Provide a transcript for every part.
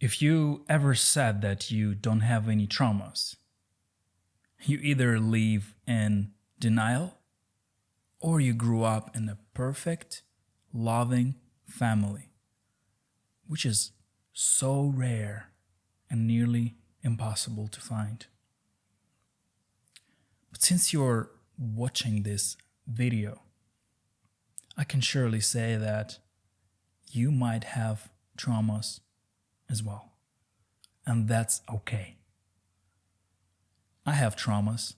If you ever said that you don't have any traumas, you either live in denial or you grew up in a perfect, loving family, which is so rare and nearly impossible to find. But since you're watching this video, I can surely say that you might have traumas as well, and that's okay. I have traumas.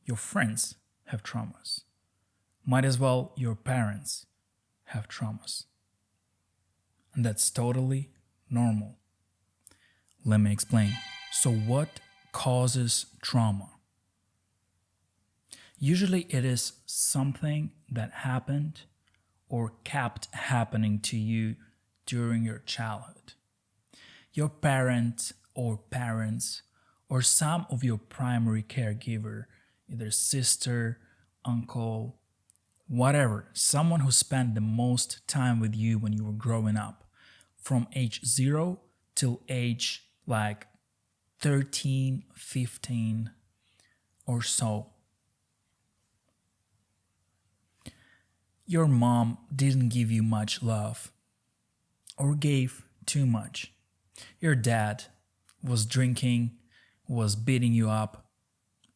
Your friends have traumas. Might as well your parents have traumas. And that's totally normal. Let me explain. So what causes trauma? Usually it is something that happened or kept happening to you during your childhood. Your parent or parents or some of your primary caregiver, either sister, uncle, whatever, someone who spent the most time with you when you were growing up, from age 0 till age like 13, 15 or so. Your mom didn't give you much love or gave too much. Your dad was drinking, was beating you up,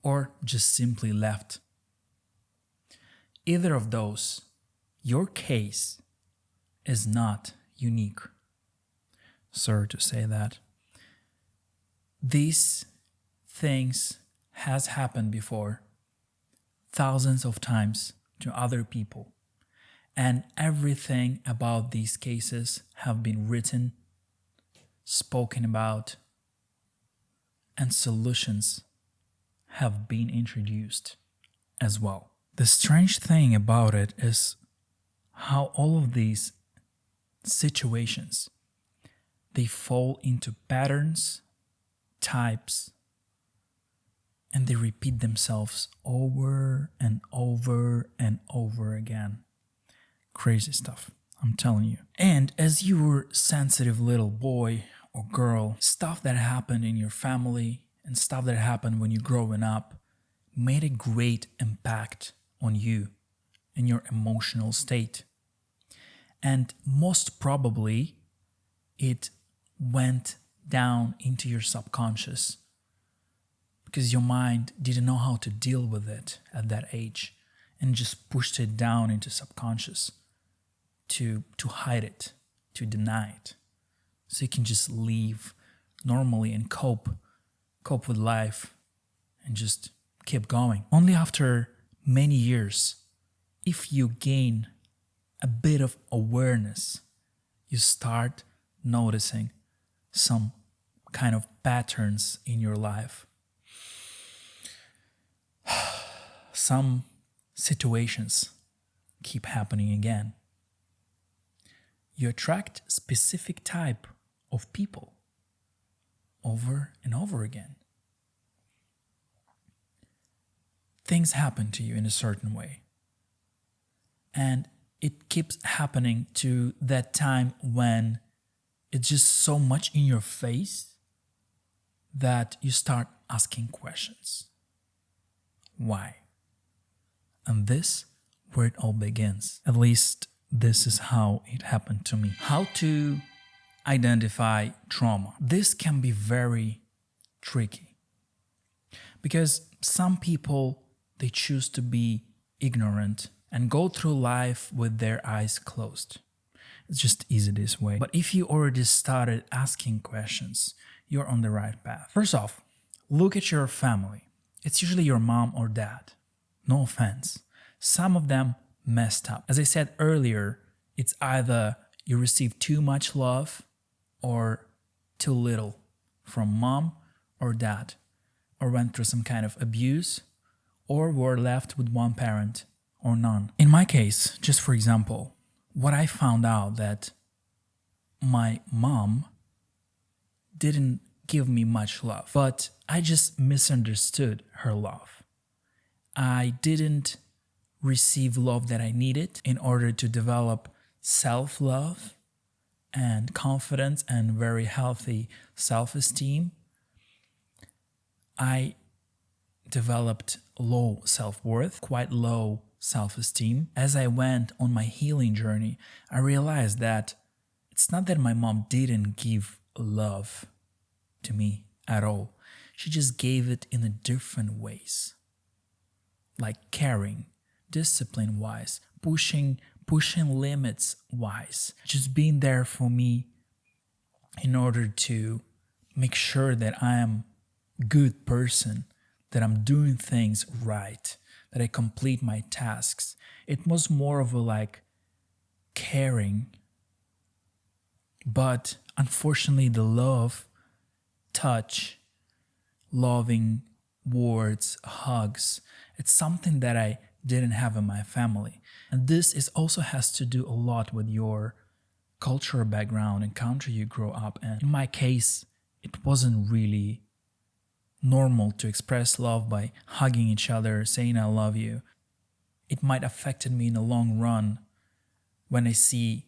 or just simply left. Either of those, your case is not unique. Sorry to say that. These things has happened before, thousands of times to other people. And everything about these cases have been written, spoken about, and solutions have been introduced as well. The strange thing about it is how all of these situations, they fall into patterns, types, and they repeat themselves over and over and over again. Crazy stuff, I'm telling you. And as you were a sensitive little boy or girl, stuff that happened in your family and stuff that happened when you're growing up made a great impact on you and your emotional state. And most probably, it went down into your subconscious because your mind didn't know how to deal with it at that age and just pushed it down into subconscious to hide it, to deny it. So you can just live normally and cope with life and just keep going. Only after many years, if you gain a bit of awareness, you start noticing some kind of patterns in your life. Some situations keep happening again. You attract specific type of people over and over again. Things happen to you in a certain way. And it keeps happening to that time when it's just so much in your face that you start asking questions. Why? And this where it all begins. At least this is how it happened to me. How to identify trauma. This can be very tricky because some people, they choose to be ignorant and go through life with their eyes closed. It's just easy this way. But if you already started asking questions, you're on the right path. First off, look at your family. It's usually your mom or dad. No offense. Some of them messed up. As I said earlier, it's either you receive too much love or too little from mom or dad, or went through some kind of abuse, or were left with one parent or none. In my case, just for example, what I found out that my mom didn't give me much love, but I just misunderstood her love. I didn't receive love that I needed in order to develop self-love and confidence and very healthy self-esteem, I developed low self-worth, quite low self-esteem. As I went on my healing journey, I realized that it's not that my mom didn't give love to me at all. She just gave it in a different ways, like caring, discipline-wise, pushing limits-wise, just being there for me in order to make sure that I am a good person, that I'm doing things right, that I complete my tasks. It was more of a like caring, but unfortunately the love, touch, loving words, hugs, it's something that I didn't have in my family. And this is also has to do a lot with your cultural background and country you grow up in. In my case, it wasn't really normal to express love by hugging each other, saying I love you. It might affected me in the long run when I see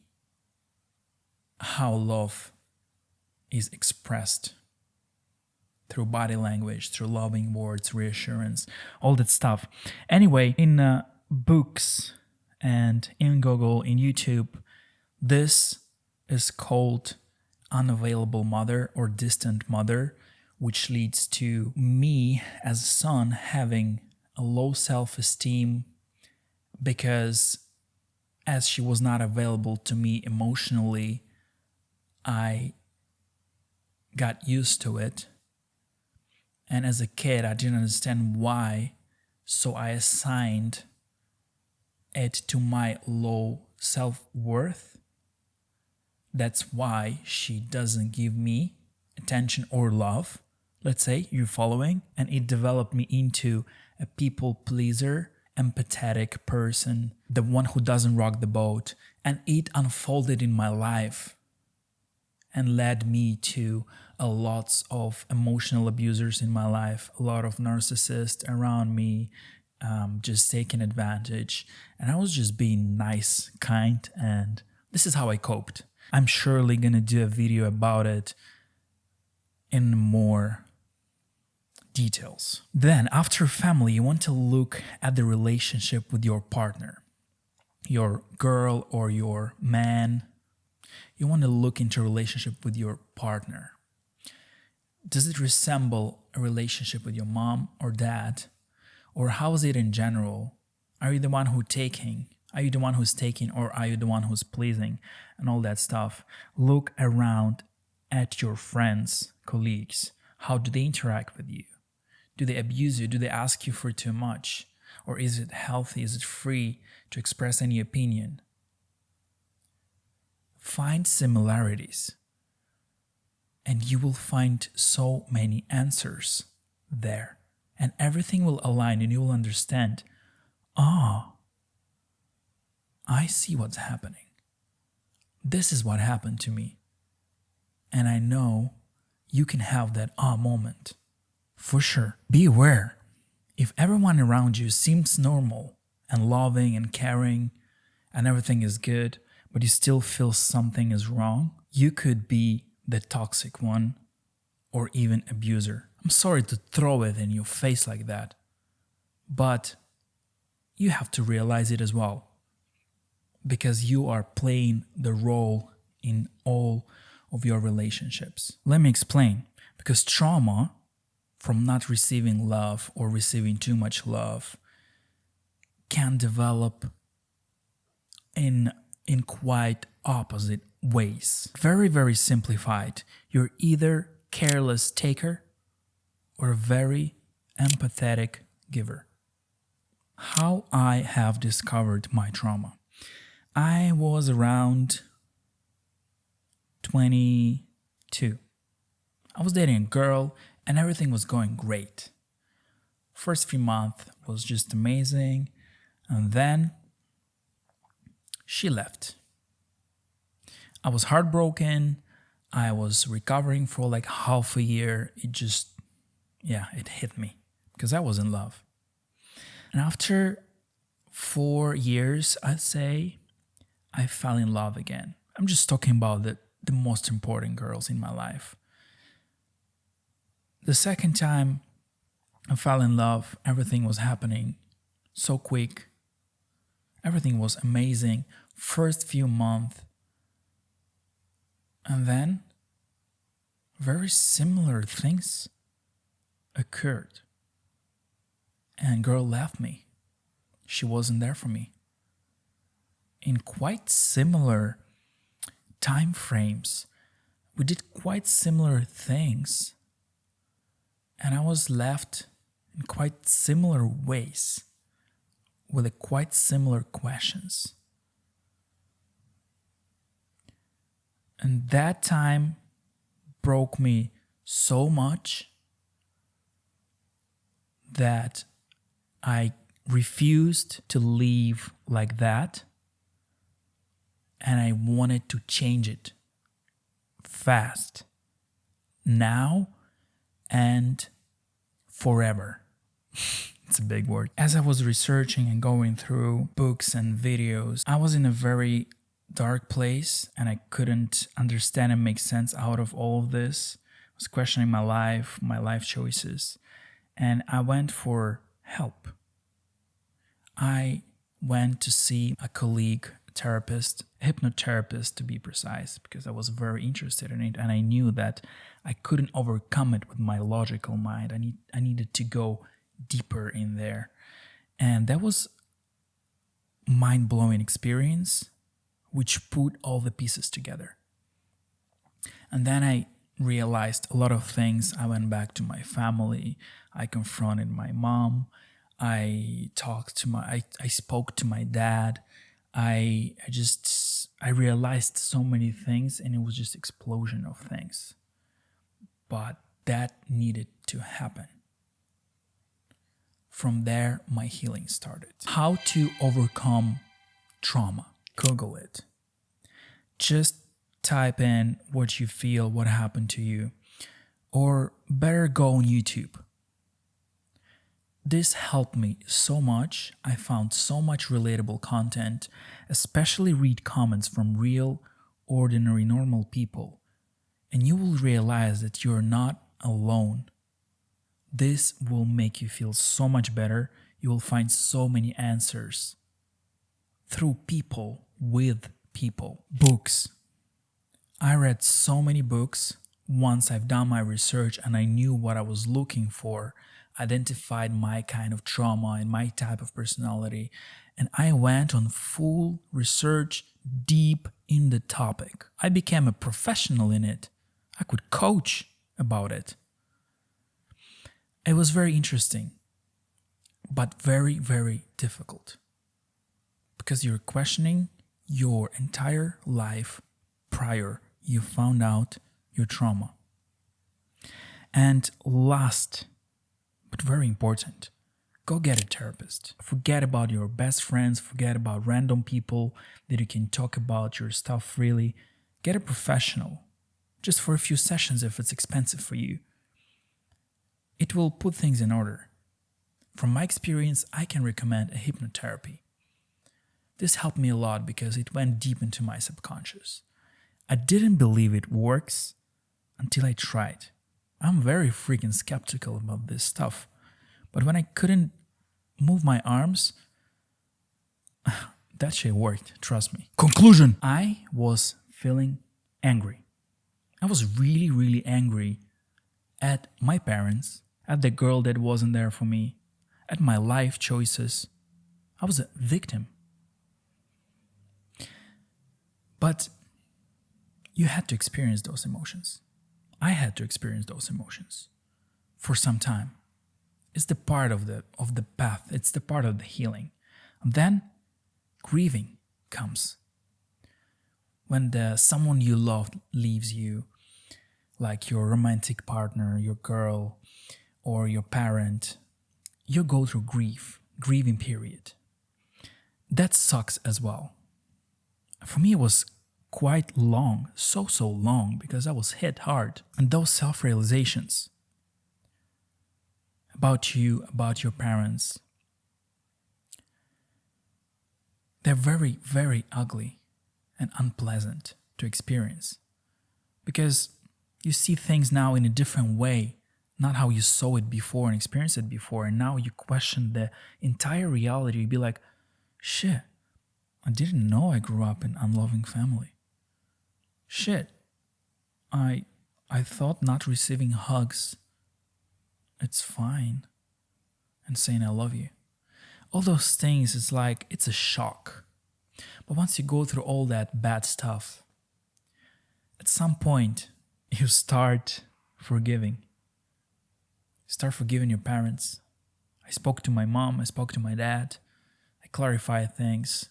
how love is expressed through body language, through loving words, reassurance, all that stuff. Anyway, in books and in Google, in YouTube, this is called unavailable mother or distant mother, which leads to me as a son having a low self-esteem because as she was not available to me emotionally, I got used to it. And as a kid, I didn't understand why, so I assigned it to my low self-worth. That's why she doesn't give me attention or love. Let's say you're following, and it developed me into a people pleaser, empathetic person, the one who doesn't rock the boat. And it unfolded in my life and led me to lots of emotional abusers in my life, a lot of narcissists around me, just taking advantage. And I was just being nice, kind, and this is how I coped. I'm surely gonna do a video about it in more details. Then after family, you want to look at the relationship with your partner, your girl or your man. You want to look into a relationship with your partner. Does it resemble a relationship with your mom or dad? Or how is it in general? Are you the one who's taking? Are you the one who's taking, or are you the one who's pleasing? And all that stuff. Look around at your friends, colleagues. How do they interact with you? Do they abuse you? Do they ask you for too much? Or is it healthy? Is it free to express any opinion? Find similarities. And you will find so many answers there. And everything will align and you will understand, I see what's happening. This is what happened to me. And I know you can have that moment. For sure. Be aware. If everyone around you seems normal and loving and caring and everything is good, but you still feel something is wrong, you could be the toxic one or even abuser. I'm sorry to throw it in your face like that, but you have to realize it as well, because you are playing the role in all of your relationships. Let me explain. Because trauma from not receiving love or receiving too much love can develop in quite opposite ways. Very, very simplified. You're either careless taker or a very empathetic giver. How I have discovered my trauma. I was around 22. I was dating a girl and everything was going great. First few months was just amazing, and then she left. I was heartbroken. I was recovering for like half a year. It hit me because I was in love. And after 4 years, I'd say, I fell in love again. I'm just talking about the most important girls in my life. The second time I fell in love, everything was happening so quick. Everything was amazing. First few months. And then very similar things occurred. And girl left me. She wasn't there for me. In quite similar time frames, we did quite similar things. And I was left in quite similar ways with quite similar questions. And that time broke me so much that I refused to leave like that, and I wanted to change it fast, now and forever. It's a big word. As I was researching and going through books and videos, I was in a very dark place and I couldn't understand and make sense out of all of this. I was questioning my life choices, and I went for help. I went to see a colleague, therapist, hypnotherapist to be precise, because I was very interested in it and I knew that I couldn't overcome it with my logical mind. I needed to go deeper in there. And that was mind-blowing experience, which put all the pieces together. And then I realized a lot of things. I went back to my family. I confronted my mom. I spoke to my dad. I realized so many things, and it was just explosion of things. But that needed to happen. From there, my healing started. How to overcome trauma. Google it. Just type in what you feel, what happened to you, or better go on YouTube. This helped me so much. I found so much relatable content, especially read comments from real, ordinary, normal people, and you will realize that you're not alone. This will make you feel so much better. You will find so many answers through people, with people. Books. I read so many books. Once I've done my research and I knew what I was looking for, identified my kind of trauma and my type of personality, and I went on full research deep in the topic. I became a professional in it. I could coach about it. It was very interesting, but very, very difficult, because you're questioning your entire life prior you found out your trauma. And last, but very important, go get a therapist. Forget about your best friends, forget about random people that you can talk about your stuff freely. Get a professional, just for a few sessions if it's expensive for you. It will put things in order. From my experience, I can recommend a hypnotherapy. This helped me a lot because it went deep into my subconscious. I didn't believe it works until I tried. I'm very freaking skeptical about this stuff. But when I couldn't move my arms, that shit worked, trust me. Conclusion. I was feeling angry. I was really, really angry at my parents, at the girl that wasn't there for me, at my life choices. I was a victim. But you had to experience those emotions. I had to experience those emotions for some time. It's the part of the path. It's the part of the healing. And then grieving comes. When someone you love leaves you, like your romantic partner, your girl, or your parent, you go through grieving period. That sucks as well. For me, it was quite long, so long, because I was hit hard. And those self-realizations about you, about your parents, they're very, very ugly and unpleasant to experience. because you see things now in a different way, not how you saw it before and experienced it before. And now you question the entire reality. You'd be like, shit, I didn't know I grew up in an unloving family. Shit, I thought not receiving hugs, it's fine, and saying I love you. All those things, it's like, it's a shock. But once you go through all that bad stuff, at some point, you start forgiving. Start forgiving your parents. I spoke to my mom, I spoke to my dad, I clarified things.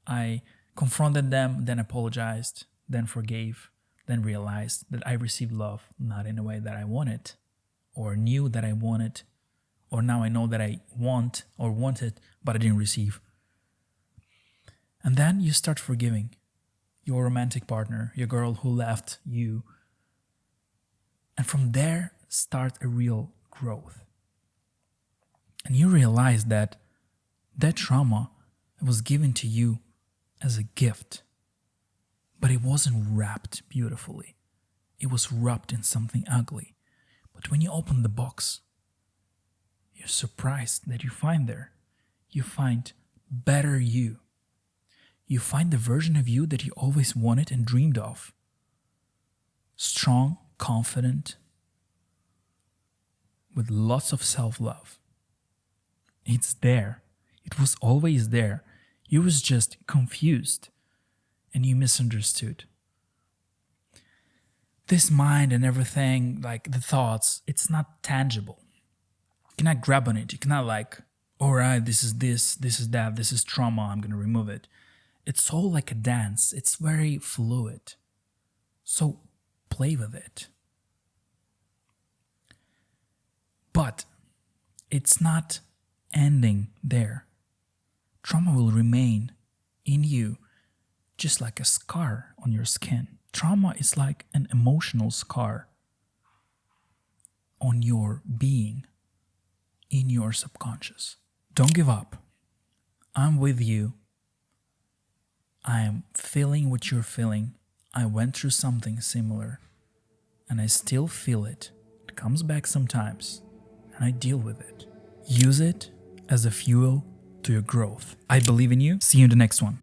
I confronted them, then apologized, then forgave, then realized that I received love not in a way that I wanted, or knew that I wanted, or now I know that I want or wanted, but I didn't receive. And then you start forgiving your romantic partner, your girl who left you. And from there, start a real growth. And you realize that that trauma was given to you as a gift, but it wasn't wrapped beautifully. It was wrapped in something ugly. But when you open the box, you're surprised that you find better you. You find the version of you that you always wanted and dreamed of. Strong, confident, with lots of self-love. It's there. It was always there. You was just confused and you misunderstood. This mind and everything, like the thoughts, it's not tangible. You cannot grab on it. You cannot like, all right, this is that, this is trauma, I'm going to remove it. It's all like a dance. It's very fluid. So play with it. But it's not ending there. Trauma will remain in you just like a scar on your skin. Trauma is like an emotional scar on your being, in your subconscious. Don't give up. I'm with you. I am feeling what you're feeling. I went through something similar and I still feel it. It comes back sometimes and I deal with it. Use it as a fuel to your growth. I believe in you. See you in the next one.